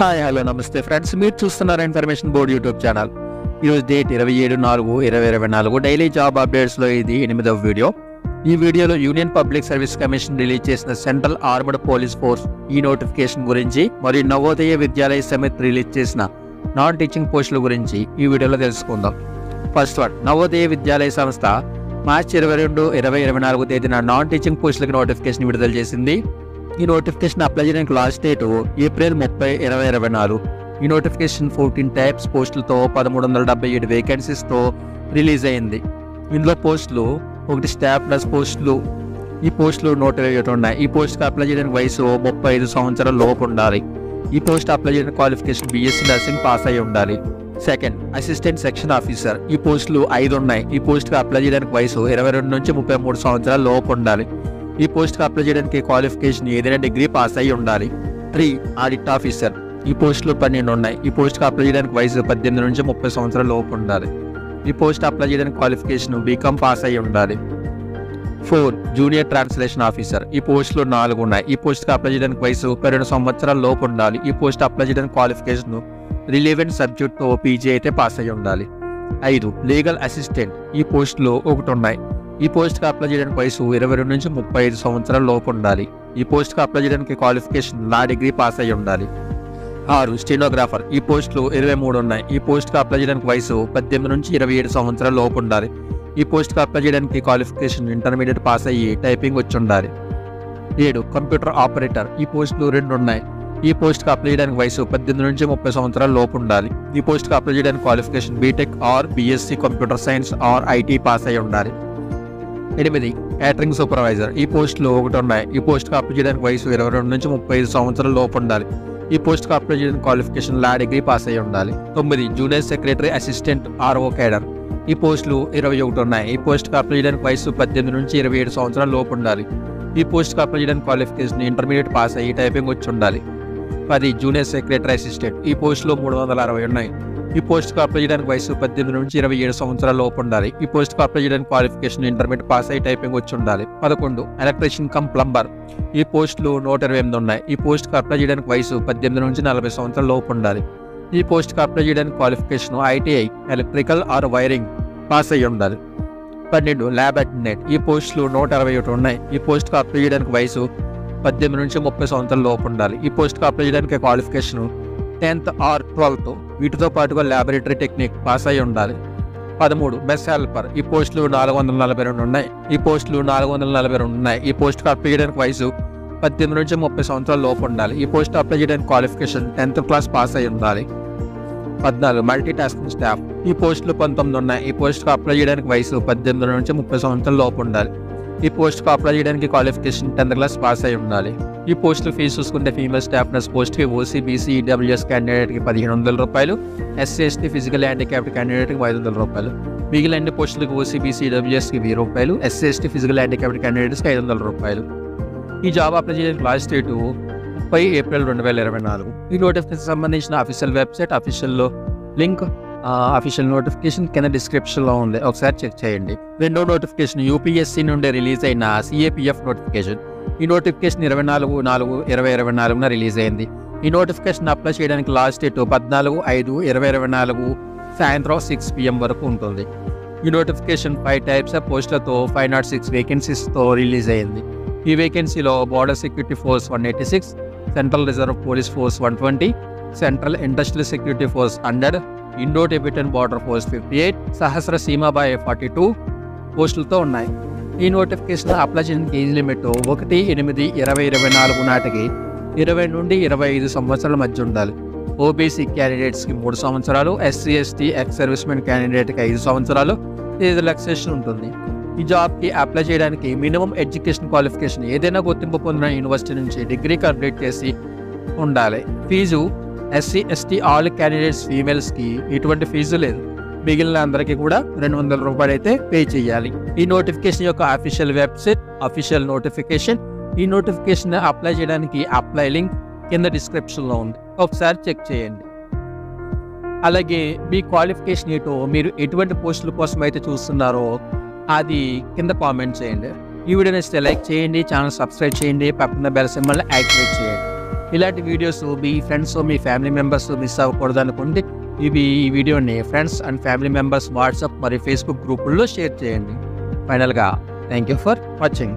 Hi hello నమస్తే friends, మీరు చూస్తున్నారు ఇన్ఫర్మేషన్ బోర్డ్ యూట్యూబ్ ఛానల్. ఈరోజు డేట్ 27/4/2024 డైలీ జాబ్ అప్డేట్స్లో ఇది 8వ వీడియో. ఈ వీడియోలో union public service commission release చేసిన సెంట్రల్ ఆర్మడ్ పోలీస్ ఫోర్స్ ఈ నోటిఫికేషన్ గురించి మరియు నవోదయ విద్యాలయ సమితి రిలీజ్ చేసిన నాన్ టీచింగ్ పోస్టుల గురించి ఈ వీడియోలో తెలుసుకుందాం. ఫస్ట్ వన్, నవోదయ విద్యాలయ సంస్థ మార్చి 22, 2024 తేదీన నాన్ టీచింగ్ పోస్టులకు నోటిఫికేషన్ విడుదల చేసింది. ఈ నోటిఫికేషన్ అప్లై చేయడానికి లాస్ట్ డేట్ ఏప్రిల్ 30, 2024. ఈ నోటిఫికేషన్ 14 టైప్స్ పోస్టులతో 1377 వేకెన్సీస్తో రిలీజ్ అయింది. ఇందులో పోస్టులు ఒకటి స్టాఫ్ నర్స్ పోస్టులు. ఈ పోస్టులు 121 ఉన్నాయి. ఈ పోస్ట్కి అప్లై చేయడానికి వయసు 35 సంవత్సరాల లోపు ఉండాలి. ఈ పోస్ట్ అప్లై చేయడానికి క్వాలిఫికేషన్ బీఎస్సీ నర్సింగ్ పాస్ అయి ఉండాలి. Second, assistant section officer. ఈ పోస్టులు 5 ఉన్నాయి. ఈ పోస్ట్కి అప్లై చేయడానికి వయసు 22 నుంచి 33 సంవత్సరాల లోపు ఉండాలి. ఈ పోస్ట్కి అప్లై చేయడానికి క్వాలిఫికేషన్ ఏదైనా డిగ్రీ పాస్ అయి ఉండాలి. 3, ఆడిట్ ఆఫీసర్. ఈ పోస్టులు 12 ఉన్నాయి. ఈ పోస్ట్కి అప్లై చేయడానికి వయసు 18 నుంచి 30 సంవత్సరాల లోపు ఉండాలి. ఈ పోస్ట్ అప్లై చేయడానికి క్వాలిఫికేషన్ బీకామ్ పాస్ అయి ఉండాలి. 4, జూనియర్ ట్రాన్స్లేషన్ ఆఫీసర్. ఈ పోస్టులు 4 ఉన్నాయి. ఈ పోస్ట్కి అప్లై చేయడానికి వయసు 32 సంవత్సరాల లోపు ఉండాలి. ఈ పోస్ట్ అప్లై చేయడానికి క్వాలిఫికేషన్ రిలేవెంట్ సబ్జెక్ట్తో పీజీ అయితే పాస్ అయి ఉండాలి. 5, లీగల్ అసిస్టెంట్. ఈ పోస్టులు 1 ఉన్నాయి. ఈ పోస్ట్కి అప్లై చేయడానికి వయసు 22 నుంచి 35 సంవత్సరాల లోపు ఉండాలి. ఈ పోస్ట్కి అప్లై చేయడానికి క్వాలిఫికేషన్ లా డిగ్రీ పాస్ అయి ఉండాలి. 6, స్టెనోగ్రాఫర్. ఈ పోస్టులు 23 ఉన్నాయి. ఈ పోస్ట్కి అప్లై చేయడానికి వయసు 18 నుంచి 27 సంవత్సరాల లోపు ఉండాలి. ఈ పోస్ట్కి అప్లై చేయడానికి క్వాలిఫికేషన్ ఇంటర్మీడియట్ పాస్ అయ్యి టైపింగ్ వచ్చి ఉండాలి. 7, కంప్యూటర్ ఆపరేటర్. ఈ పోస్టులు 2 ఉన్నాయి. ఈ పోస్ట్కి అప్లై చేయడానికి వయసు 18 నుంచి 30 సంవత్సరాల లోపు ఉండాలి. ఈ పోస్ట్కి అప్లై చేయడానికి qualification BTech or BSc computer science or IT pass అయి ఉండాలి. 8, క్యాటరింగ్ సూపర్వైజర్. ఈ పోస్టులు 1 ఉన్నాయి. ఈ పోస్ట్కి అప్లై చేయడానికి వయసు 22 నుంచి 35 సంవత్సరాల లోపు ఉండాలి. ఈ పోస్ట్కి అప్లై చేయడానికి క్వాలిఫికేషన్ లా డిగ్రీ పాస్ అయి ఉండాలి. 9, junior secretary assistant RO cadre. ఈ పోస్టులు 21 ఉన్నాయి. ఈ పోస్ట్కి అప్లై చేయడానికి వయసు 18 నుంచి 27 సంవత్సరాల లోపు ఉండాలి. ఈ పోస్ట్కి అప్లై చేయడానికి క్వాలిఫికేషన్ ఇంటర్మీడియట్ పాస్ అయ్యి టైపింగ్ వచ్చి ఉండాలి. 10, జూనియర్ సెక్రటరీ అసిస్టెంట్. ఈ పోస్టులు 360 ఉన్నాయి. ఈ పోస్ట్కి అప్లై చేయడానికి వయసు 18 నుంచి 27 సంవత్సరాల లోపు ఉండాలి. ఈ పోస్ట్కి అప్లై చేయడానికి క్వాలిఫికేషన్ ఇంటర్మీడియట్ పాస్ అయ్యి టైపింగ్ వచ్చి ఉండాలి. 11, ఎలక్ట్రీషియన్ కమ్ ప్లంబర్. ఈ పోస్టులు 128 ఉన్నాయి. ఈ పోస్ట్కి అప్లై చేయడానికి వయసు 18 నుంచి 40 సంవత్సరాల లోపు ఉండాలి. ఈ పోస్ట్కి అప్లై చేయడానికి qualification ITI electrical or wiring pass అయ్యి ఉండాలి. 12, ల్యాబ్ అటెండెంట్. ఈ పోస్టులు 161 ఉన్నాయి. ఈ పోస్ట్కి అప్లై చేయడానికి వయసు 18 నుంచి 30 సంవత్సరాల లోపు ఉండాలి. ఈ పోస్ట్కి అప్లై చేయడానికి క్వాలిఫికేషన్ 10th ఆర్ 12th వీటితో పాటుగా ల్యాబొరేటరీ టెక్నిక్ పాస్ అయి ఉండాలి. 13, మెస్ హెల్పర్. ఈ పోస్టులు 442 ఉన్నాయి. ఈ పోస్టులు 442 ఉన్నాయి. ఈ పోస్ట్కి అప్లై చేయడానికి వయసు 18 నుంచి 30 సంవత్సరాల లోపు ఉండాలి. ఈ పోస్ట్ అప్లై చేయడానికి క్వాలిఫికేషన్ 10th క్లాస్ పాస్ అయి ఉండాలి. 14, మల్టీ టాస్కింగ్ స్టాఫ్. ఈ పోస్టులు 19 ఉన్నాయి. ఈ పోస్ట్కి అప్లై చేయడానికి వయసు 18 నుంచి 30 సంవత్సరాల లోపు ఉండాలి. ఈ పోస్ట్కి అప్లై చేయడానికి క్వాలిఫికేషన్ 10th క్లాస్ పాస్ అయి ఉండాలి. ఈ పోస్టులు ఫీజు చూసుకుంటే ఫీమేల్ స్టాఫ్ నర్స్ పోస్ట్కి ఓసీ బీసీ ఈడబ్ల్యూఎస్ క్యాండిడేట్కి 1500 రూపాయలు, ఎస్సీ ఎస్టీ ఫిజికల్ హ్యాండిక్యాప్డ్ క్యాండిడేట్కి 500 రూపాయలు, మిగిలిన అన్ని పోస్టులకు ఓసీ బీసీ ఈడబ్ల్యూఎస్కి 1000 రూపాయలు, ఎస్సీ ఎస్టీ ఫిజికల్ హ్యాండిక్యాప్డ్ క్యాండిడేట్స్కి 500 రూపాయలు. ఈ జాబ్ అప్లై చేయడానికి లాస్ట్ డేట్ 30 ఏప్రిల్ 2024. ఈ నోటిఫికేషన్ సంబంధించిన అఫీషియల్ వెబ్సైట్ అఫీషియల్లో లింక్ అఫీషియల్ నోటిఫికేషన్ కింద డిస్క్రిప్షన్లో ఉంది, ఒకసారి చెక్ చేయండి. రెండో నోటిఫికేషన్ యూపీఎస్సీ నుండి రిలీజ్ అయిన సిఏపిఎఫ్ నోటిఫికేషన్. ఈ నోటిఫికేషన్ 24/4/2024 రిలీజ్ అయింది. ఈ నోటిఫికేషన్ అప్లై చేయడానికి లాస్ట్ డేట్ 14/5/2024 సాయంత్రం 6 PM వరకు ఉంటుంది. ఈ నోటిఫికేషన్ 5 టైప్స్ ఆఫ్ పోస్టులతో 506 వేకెన్సీస్తో రిలీజ్ అయింది. ఈ వేకెన్సీలో border security force 186, central reserve police force 120, central industrial security force 100, Indo Tibetan border force 58, సహస్ర సీమాబాయ్ 42 పోస్టులతో ఉన్నాయి. ఈ నోటిఫికేషన్ అప్లై చేయడానికి ఏజ్ లిమిట్ 1/8/2024 నాటికి 20 నుండి 25 సంవత్సరాల మధ్య ఉండాలి. ఓబీసీ క్యాండిడేట్స్కి 3 సంవత్సరాలు, ఎస్సీ ఎస్టీ ఎక్స్ సర్వీస్మెన్ క్యాండిడేట్కి 5 సంవత్సరాలు ఏజ్ రిలాక్సేషన్ ఉంటుంది. ఈ జాబ్కి అప్లై చేయడానికి మినిమం ఎడ్యుకేషన్ క్వాలిఫికేషన్ ఏదైనా గుర్తింపు పొందిన యూనివర్సిటీ నుంచి డిగ్రీ కంప్లీట్ చేసి ఉండాలి. Fee SC ST all candidates ఫీమేల్స్కి ఎటువంటి ఫీజు లేదు. మిగిలిన అందరికీ కూడా 200 రూపాయలు అయితే పే చేయాలి. ఈ నోటిఫికేషన్ యొక్క అఫీషియల్ వెబ్సైట్ అఫీషియల్ నోటిఫికేషన్. ఈ నోటిఫికేషన్ అప్లై చేయడానికి అప్లై లింక్ కింద డిస్క్రిప్షన్లో ఉంది, ఒకసారి చెక్ చేయండి. అలాగే మీ క్వాలిఫికేషన్ ఏంటో, మీరు ఎటువంటి పోస్టుల కోసం అయితే చూస్తున్నారో అది కింద కామెంట్ చేయండి. ఈ వీడియో నచ్చితే లైక్ చేయండి, ఛానల్ సబ్స్క్రైబ్ చేయండి, పక్కన బెల్ సింబల్ని యాక్టివేట్ చేయండి. ఇలాంటి వీడియోస్ మీ ఫ్రెండ్స్ మీ ఫ్యామిలీ మెంబర్స్ మిస్ అవ్వకూడదు అనుకుంటే ఈ వీడియోని friends and family members WhatsApp మరియు ఫేస్బుక్ గ్రూపుల్లో షేర్ చేయండి. ఫైనల్గా థ్యాంక్ యూ ఫర్ వాచింగ్.